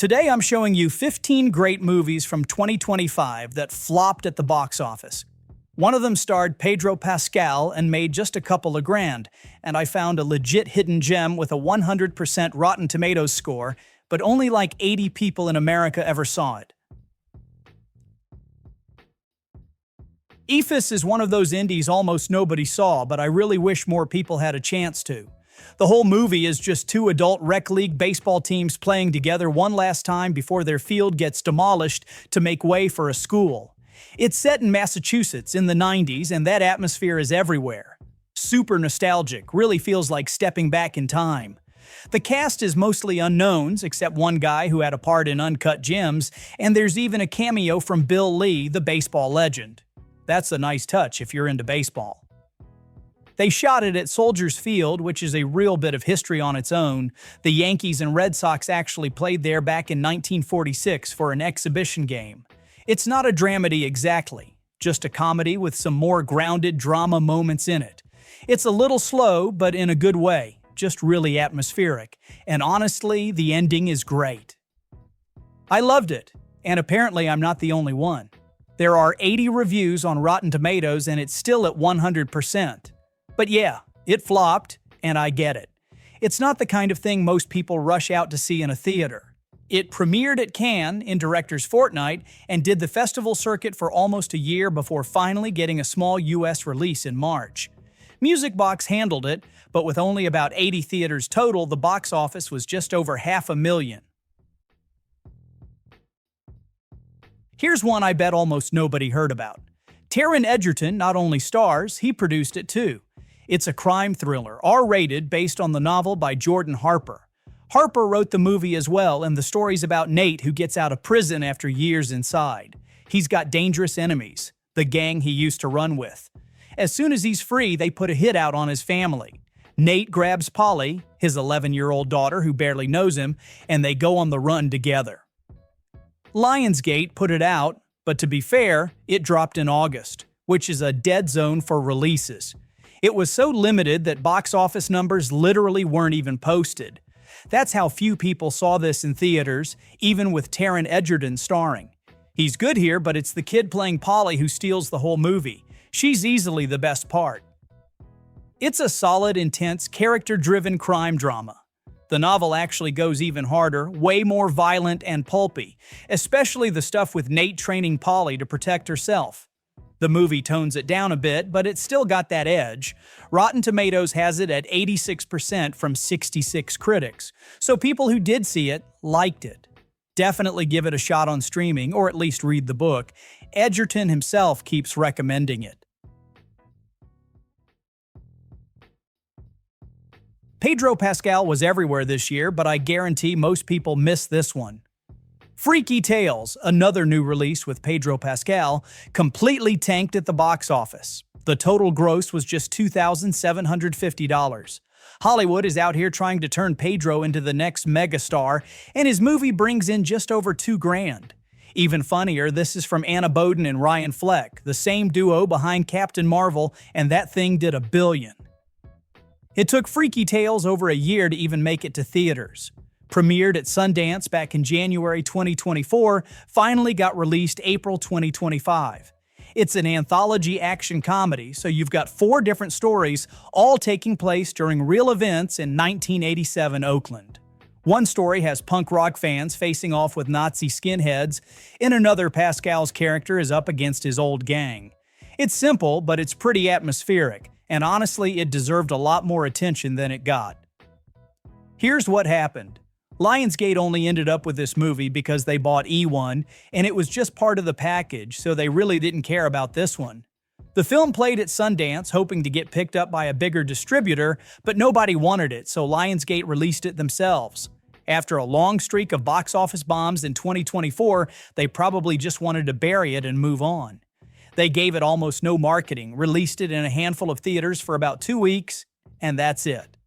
Today I'm showing you 15 great movies from 2025 that flopped at the box office. One of them starred Pedro Pascal and made just a couple of grand, and I found a legit hidden gem with a 100% Rotten Tomatoes score, but only like 80 people in America ever saw it. Eephus is one of those indies almost nobody saw, but I really wish more people had a chance to. The whole movie is just two adult rec league baseball teams playing together one last time before their field gets demolished to make way for a school. It's set in Massachusetts in the 90s, and that atmosphere is everywhere. Super nostalgic, really feels like stepping back in time. The cast is mostly unknowns, except one guy who had a part in Uncut Gems, and there's even a cameo from Bill Lee, the baseball legend. That's a nice touch if you're into baseball. They shot it at Soldiers Field, which is a real bit of history on its own. The Yankees and Red Sox actually played there back in 1946 for an exhibition game. It's not a dramedy exactly, just a comedy with some more grounded drama moments in it. It's a little slow, but in a good way, just really atmospheric. And honestly, the ending is great. I loved it, and apparently I'm not the only one. There are 80 reviews on Rotten Tomatoes, and it's still at 100%. But yeah, it flopped, and I get it. It's not the kind of thing most people rush out to see in a theater. It premiered at Cannes in Director's Fortnight and did the festival circuit for almost a year before finally getting a small US release in March. Music Box handled it, but with only about 80 theaters total, the box office was just over 500,000. Here's one I bet almost nobody heard about. Taron Egerton not only stars, he produced it too. It's a crime thriller, R-rated, based on the novel by Jordan Harper. Harper wrote the movie as well, and the story's about Nate, who gets out of prison after years inside. He's got dangerous enemies, the gang he used to run with. As soon as he's free, they put a hit out on his family. Nate grabs Polly, his 11-year-old daughter who barely knows him, and they go on the run together. Lionsgate put it out, but to be fair, it dropped in August, which is a dead zone for releases. It was so limited that box office numbers literally weren't even posted. That's how few people saw this in theaters, even with Taron Egerton starring. He's good here, but it's the kid playing Polly who steals the whole movie. She's easily the best part. It's a solid, intense, character-driven crime drama. The novel actually goes even harder, way more violent and pulpy, especially the stuff with Nate training Polly to protect herself. The movie tones it down a bit, but it's still got that edge. Rotten Tomatoes has it at 86% from 66 critics, so people who did see it liked it. Definitely give it a shot on streaming, or at least read the book. Egerton himself keeps recommending it. Pedro Pascal was everywhere this year, but I guarantee most people missed this one. Freaky Tales, another new release with Pedro Pascal, completely tanked at the box office. The total gross was just $2,750. Hollywood is out here trying to turn Pedro into the next megastar, and his movie brings in just over $2 grand. Even funnier, this is from Anna Boden and Ryan Fleck, the same duo behind Captain Marvel, and that thing did $1 billion. It took Freaky Tales over a year to even make it to theaters. Premiered at Sundance back in January 2024, finally got released April 2025. It's an anthology action comedy, so you've got 4 different stories, all taking place during real events in 1987 Oakland. One story has punk rock fans facing off with Nazi skinheads. In another, Pascal's character is up against his old gang. It's simple, but it's pretty atmospheric, and honestly, it deserved a lot more attention than it got. Here's what happened. Lionsgate only ended up with this movie because they bought E1, and it was just part of the package, so they really didn't care about this one. The film played at Sundance, hoping to get picked up by a bigger distributor, but nobody wanted it, so Lionsgate released it themselves. After a long streak of box office bombs in 2024, they probably just wanted to bury it and move on. They gave it almost no marketing, released it in a handful of theaters for about 2 weeks, and that's it.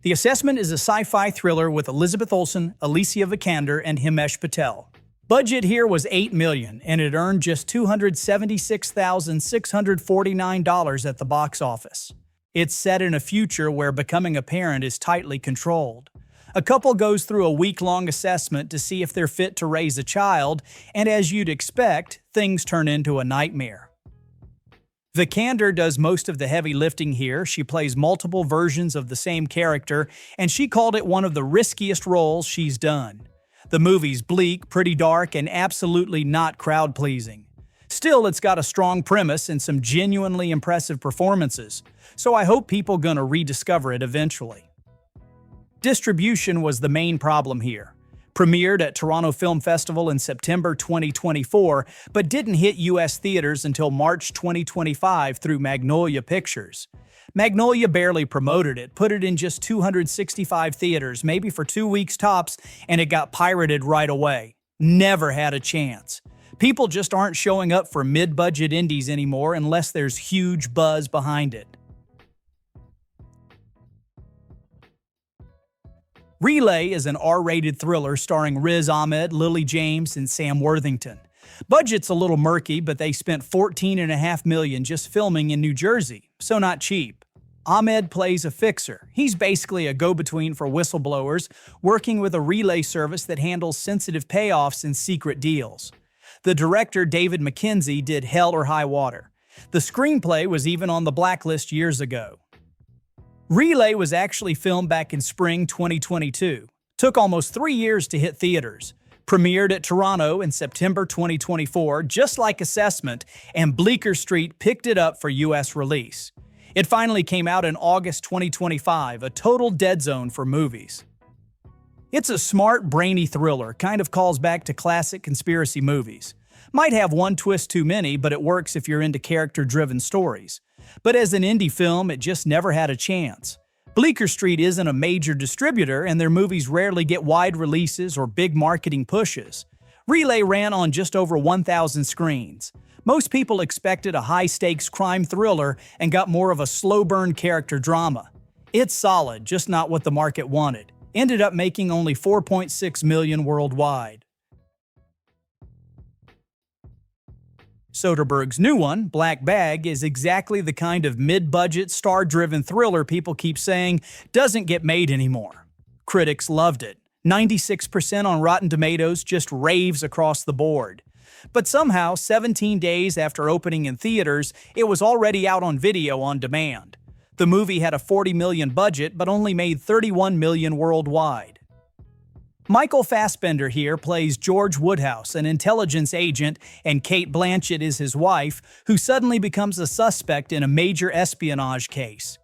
The Assessment is a sci-fi thriller with Elizabeth Olsen, Alicia Vikander, and Himesh Patel. Budget here was $8 million, and it earned just $276,649 at the box office. It's set in a future where becoming a parent is tightly controlled. A couple goes through a week-long assessment to see if they're fit to raise a child, and as you'd expect, things turn into a nightmare. Vikander does most of the heavy lifting here. She plays multiple versions of the same character, and she called it one of the riskiest roles she's done. The movie's bleak, pretty dark, and absolutely not crowd-pleasing. Still, it's got a strong premise and some genuinely impressive performances, so I hope people gonna rediscover it eventually. Distribution was the main problem here. Premiered at Toronto Film Festival in September 2024, but didn't hit US theaters until March 2025 through Magnolia Pictures. Magnolia barely promoted it, put it in just 265 theaters, maybe for 2 weeks tops, and it got pirated right away. Never had a chance. People just aren't showing up for mid-budget indies anymore unless there's huge buzz behind it. Relay is an R-rated thriller starring Riz Ahmed, Lily James, and Sam Worthington. Budget's a little murky, but they spent $14.5 million just filming in New Jersey, so not cheap. Ahmed plays a fixer. He's basically a go-between for whistleblowers, working with a relay service that handles sensitive payoffs and secret deals. The director, David Mackenzie, did Hell or High Water. The screenplay was even on the blacklist years ago. Relay was actually filmed back in spring 2022. Took almost 3 years to hit theaters. Premiered at Toronto in September 2024, just like Assessment, and Bleecker Street picked it up for US release. It finally came out in August 2025, a total dead zone for movies. It's a smart, brainy thriller, kind of calls back to classic conspiracy movies. Might have one twist too many, but it works if you're into character-driven stories. But as an indie film, it just never had a chance. Bleecker Street isn't a major distributor, and their movies rarely get wide releases or big marketing pushes. Relay ran on just over 1,000 screens. Most people expected a high-stakes crime thriller and got more of a slow-burn character drama. It's solid, just not what the market wanted. Ended up making only $4.6 million worldwide. Soderbergh's new one, Black Bag, is exactly the kind of mid-budget, star-driven thriller people keep saying doesn't get made anymore. Critics loved it. 96% on Rotten Tomatoes, just raves across the board. But somehow, 17 days after opening in theaters, it was already out on video on demand. The movie had a $40 million budget, but only made $31 million worldwide. Michael Fassbender here plays George Woodhouse, an intelligence agent, and Cate Blanchett is his wife, who suddenly becomes a suspect in a major espionage case.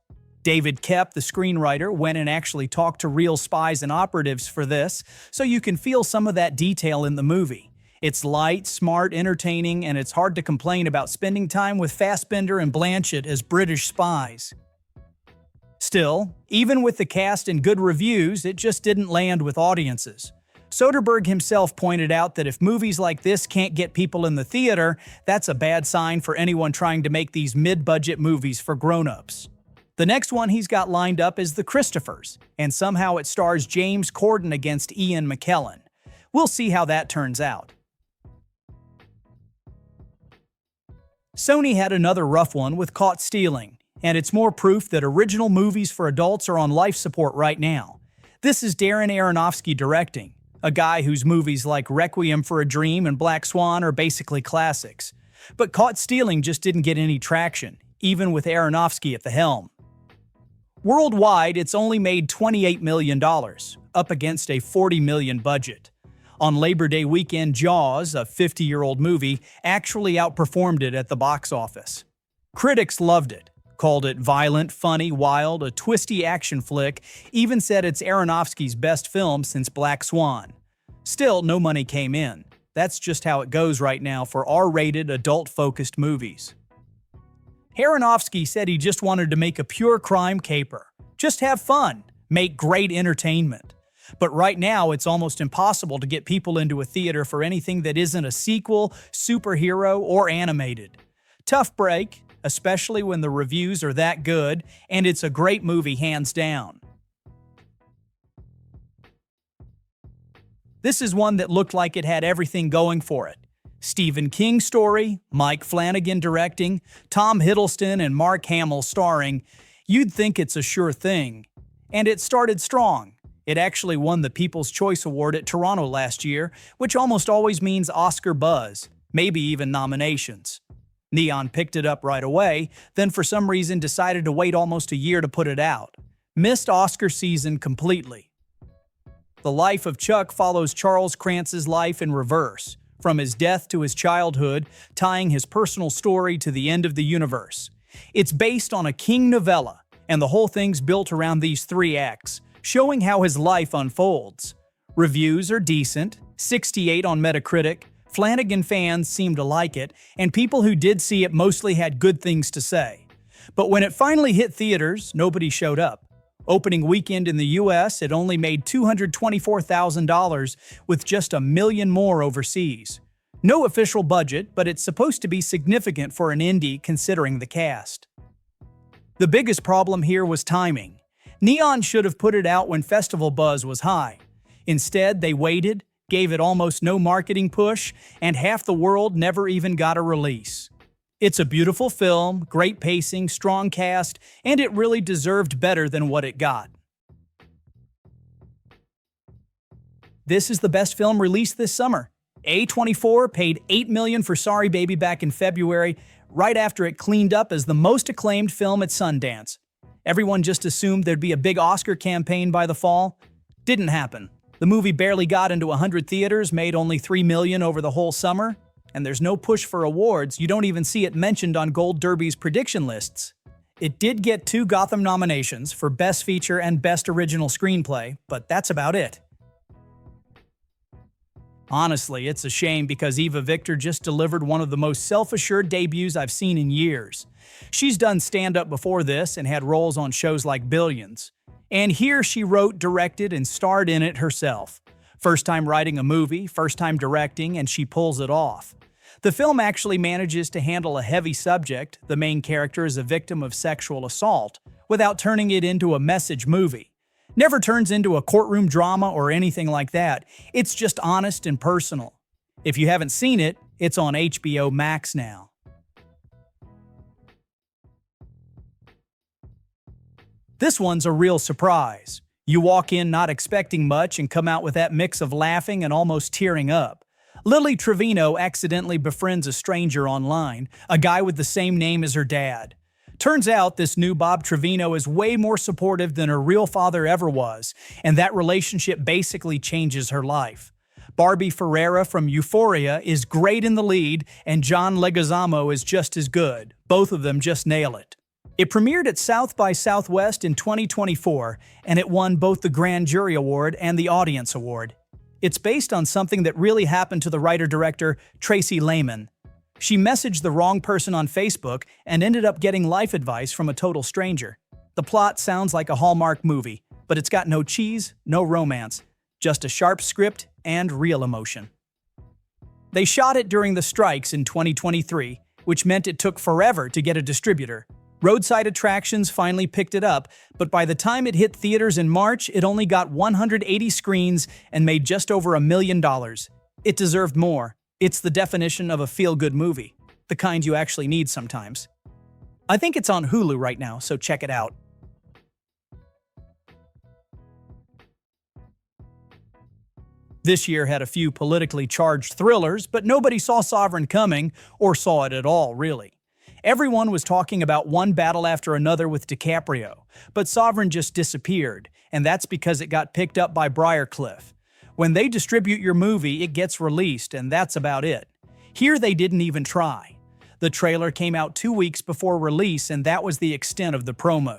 David Koepp, the screenwriter, went and actually talked to real spies and operatives for this, so you can feel some of that detail in the movie. It's light, smart, entertaining, and it's hard to complain about spending time with Fassbender and Blanchett as British spies. Still, even with the cast and good reviews, it just didn't land with audiences. Soderbergh himself pointed out that if movies like this can't get people in the theater, that's a bad sign for anyone trying to make these mid-budget movies for grown-ups. The next one he's got lined up is The Christophers, and somehow it stars James Corden against Ian McKellen. We'll see how that turns out. Sony had another rough one with Caught Stealing, and it's more proof that original movies for adults are on life support right now. This is Darren Aronofsky directing, a guy whose movies like Requiem for a Dream and Black Swan are basically classics. But Caught Stealing just didn't get any traction, even with Aronofsky at the helm. Worldwide, it's only made $28 million, up against a $40 million budget. On Labor Day weekend, Jaws, a 50-year-old movie, actually outperformed it at the box office. Critics loved it. Called it violent, funny, wild, a twisty action flick, even said it's Aronofsky's best film since Black Swan. Still, no money came in. That's just how it goes right now for R-rated, adult-focused movies. Aronofsky said he just wanted to make a pure crime caper. Just have fun, make great entertainment. But right now, it's almost impossible to get people into a theater for anything that isn't a sequel, superhero, or animated. Tough break, especially when the reviews are that good, and it's a great movie hands down. This is one that looked like it had everything going for it. Stephen King story, Mike Flanagan directing, Tom Hiddleston and Mark Hamill starring. You'd think it's a sure thing. And it started strong. It actually won the People's Choice Award at Toronto last year, which almost always means Oscar buzz, maybe even nominations. Neon picked it up right away, then for some reason decided to wait almost a year to put it out. Missed Oscar season completely. The Life of Chuck follows Charles Krantz's life in reverse, from his death to his childhood, tying his personal story to the end of the universe. It's based on a King novella, and the whole thing's built around these 3 acts, showing how his life unfolds. Reviews are decent, 68 on Metacritic, Flanagan fans seem to like it, and people who did see it mostly had good things to say. But when it finally hit theaters, nobody showed up. Opening weekend in the US, it only made $224,000 with just $1 million more overseas. No official budget, but it's supposed to be significant for an indie considering the cast. The biggest problem here was timing. Neon should have put it out when festival buzz was high. Instead, they waited, gave it almost no marketing push, and half the world never even got a release. It's a beautiful film, great pacing, strong cast, and it really deserved better than what it got. This is the best film released this summer. A24 paid $8 million for Sorry Baby back in February, right after it cleaned up as the most acclaimed film at Sundance. Everyone just assumed there'd be a big Oscar campaign by the fall. Didn't happen. The movie barely got into 100 theaters, made only $3 million over the whole summer, and there's no push for awards. You don't even see it mentioned on Gold Derby's prediction lists. It did get 2 Gotham nominations for Best Feature and Best Original Screenplay, but that's about it. Honestly, it's a shame because Eva Victor just delivered one of the most self-assured debuts I've seen in years. She's done stand-up before this and had roles on shows like Billions. And here she wrote, directed, and starred in it herself. First time writing a movie, first time directing, and she pulls it off. The film actually manages to handle a heavy subject, the main character is a victim of sexual assault, without turning it into a message movie. Never turns into a courtroom drama or anything like that. It's just honest and personal. If you haven't seen it, it's on HBO Max now. This one's a real surprise. You walk in not expecting much and come out with that mix of laughing and almost tearing up. Lily Trevino accidentally befriends a stranger online, a guy with the same name as her dad. Turns out this new Bob Trevino is way more supportive than her real father ever was, and that relationship basically changes her life. Barbie Ferreira from Euphoria is great in the lead, and John Leguizamo is just as good. Both of them just nail it. It premiered at South by Southwest in 2024, and it won both the Grand Jury Award and the Audience Award. It's based on something that really happened to the writer-director Tracy Lehman. She messaged the wrong person on Facebook and ended up getting life advice from a total stranger. The plot sounds like a Hallmark movie, but it's got no cheese, no romance, just a sharp script and real emotion. They shot it during the strikes in 2023, which meant it took forever to get a distributor. Roadside Attractions finally picked it up, but by the time it hit theaters in March, it only got 180 screens and made just over $1 million. It deserved more. It's the definition of a feel-good movie, the kind you actually need sometimes. I think it's on Hulu right now, so check it out. This year had a few politically charged thrillers, but nobody saw Sovereign coming, or saw it at all, really. Everyone was talking about one battle after another with DiCaprio, but Sovereign just disappeared, and that's because it got picked up by Briarcliff. When they distribute your movie, it gets released, and that's about it. Here they didn't even try. The trailer came out 2 weeks before release, and that was the extent of the promo.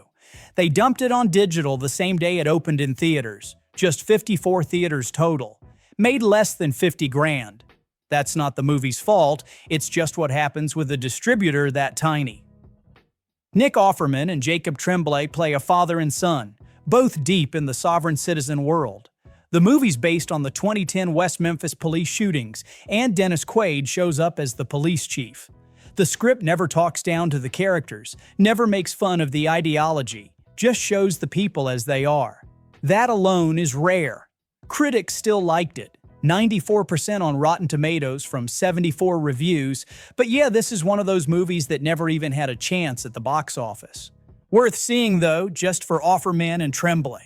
They dumped it on digital the same day it opened in theaters, just 54 theaters total. Made less than 50 grand. That's not the movie's fault, it's just what happens with a distributor that tiny. Nick Offerman and Jacob Tremblay play a father and son, both deep in the sovereign citizen world. The movie's based on the 2010 West Memphis police shootings, and Dennis Quaid shows up as the police chief. The script never talks down to the characters, never makes fun of the ideology, just shows the people as they are. That alone is rare. Critics still liked it. 94% on Rotten Tomatoes from 74 reviews, but yeah, this is one of those movies that never even had a chance at the box office. Worth seeing, though, just for Offerman and Tremblay.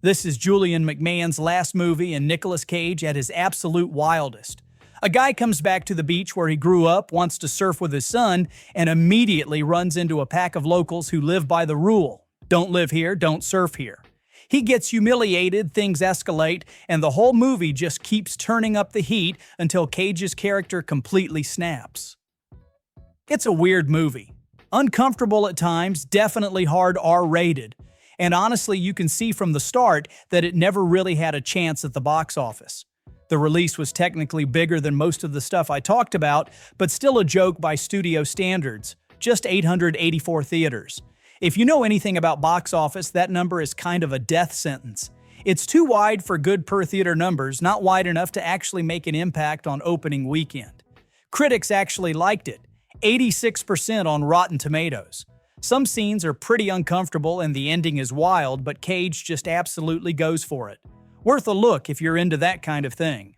This is Julian McMahon's last movie and Nicolas Cage at his absolute wildest. A guy comes back to the beach where he grew up, wants to surf with his son, and immediately runs into a pack of locals who live by the rule: don't live here, don't surf here. He gets humiliated, things escalate, and the whole movie just keeps turning up the heat until Cage's character completely snaps. It's a weird movie. Uncomfortable at times, definitely hard R-rated. And honestly, you can see from the start that it never really had a chance at the box office. The release was technically bigger than most of the stuff I talked about, but still a joke by studio standards, just 884 theaters. If you know anything about box office, that number is kind of a death sentence. It's too wide for good per-theater numbers, not wide enough to actually make an impact on opening weekend. Critics actually liked it, 86% on Rotten Tomatoes. Some scenes are pretty uncomfortable and the ending is wild, but Cage just absolutely goes for it. Worth a look if you're into that kind of thing.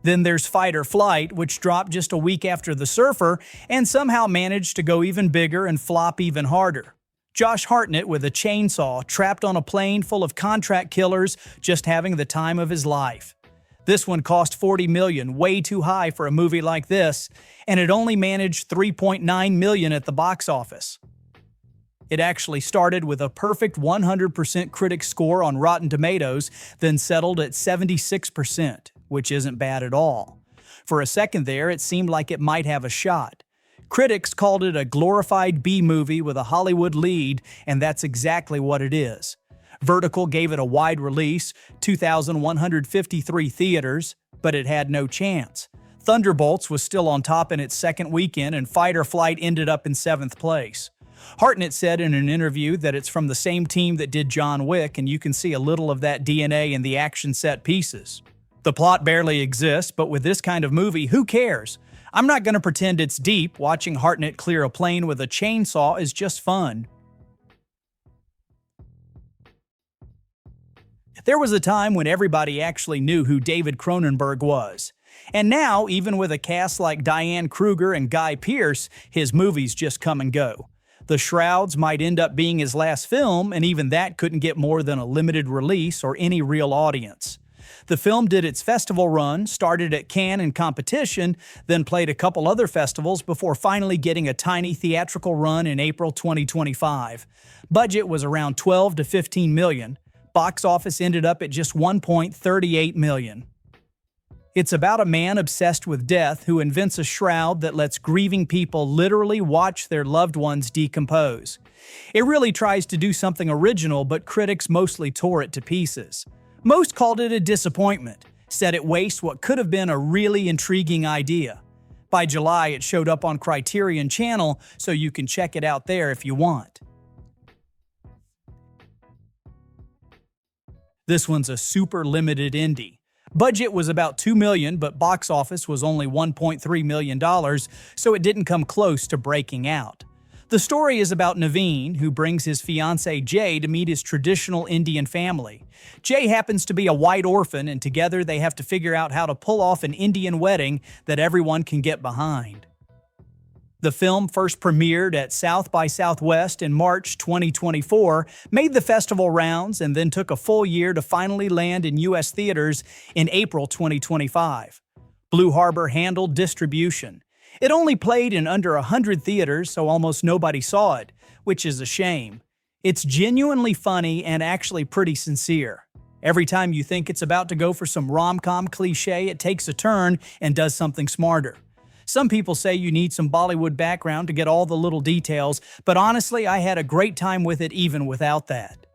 Then there's Fight or Flight, which dropped just a week after The Surfer and somehow managed to go even bigger and flop even harder. Josh Hartnett with a chainsaw trapped on a plane full of contract killers just having the time of his life. This one cost $40 million, way too high for a movie like this, and it only managed $3.9 million at the box office. It actually started with a perfect 100% critic score on Rotten Tomatoes, then settled at 76%, which isn't bad at all. For a second there, it seemed like it might have a shot. Critics called it a glorified B-movie with a Hollywood lead, and that's exactly what it is. Vertical gave it a wide release, 2,153 theaters, but it had no chance. Thunderbolts was still on top in its second weekend, and Fight or Flight ended up in 7th place. Hartnett said in an interview that it's from the same team that did John Wick, and you can see a little of that DNA in the action set pieces. The plot barely exists, but with this kind of movie, who cares? I'm not going to pretend it's deep. Watching Hartnett clear a plane with a chainsaw is just fun. There was a time when everybody actually knew who David Cronenberg was. And now, even with a cast like Diane Kruger and Guy Pearce, his movies just come and go. The Shrouds might end up being his last film, and even that couldn't get more than a limited release or any real audience. The film did its festival run, started at Cannes in competition, then played a couple other festivals before finally getting a tiny theatrical run in April 2025. Budget was around $12 to $15 million. Box office ended up at just $1.38 million. It's about a man obsessed with death who invents a shroud that lets grieving people literally watch their loved ones decompose. It really tries to do something original, but critics mostly tore it to pieces. Most called it a disappointment, said it wastes what could have been a really intriguing idea. By July, it showed up on Criterion Channel, so you can check it out there if you want. This one's a super limited indie. Budget was about $2 million, but box office was only $1.3 million, so it didn't come close to breaking out. The story is about Naveen, who brings his fiancée Jay to meet his traditional Indian family. Jay happens to be a white orphan, and together they have to figure out how to pull off an Indian wedding that everyone can get behind. The film first premiered at South by Southwest in March 2024, made the festival rounds, and then took a full year to finally land in U.S. theaters in April 2025. Blue Harbor handled distribution. It only played in under 100 theaters, so almost nobody saw it, which is a shame. It's genuinely funny and actually pretty sincere. Every time you think it's about to go for some rom-com cliche, it takes a turn and does something smarter. Some people say you need some Bollywood background to get all the little details, but honestly, I had a great time with it even without that.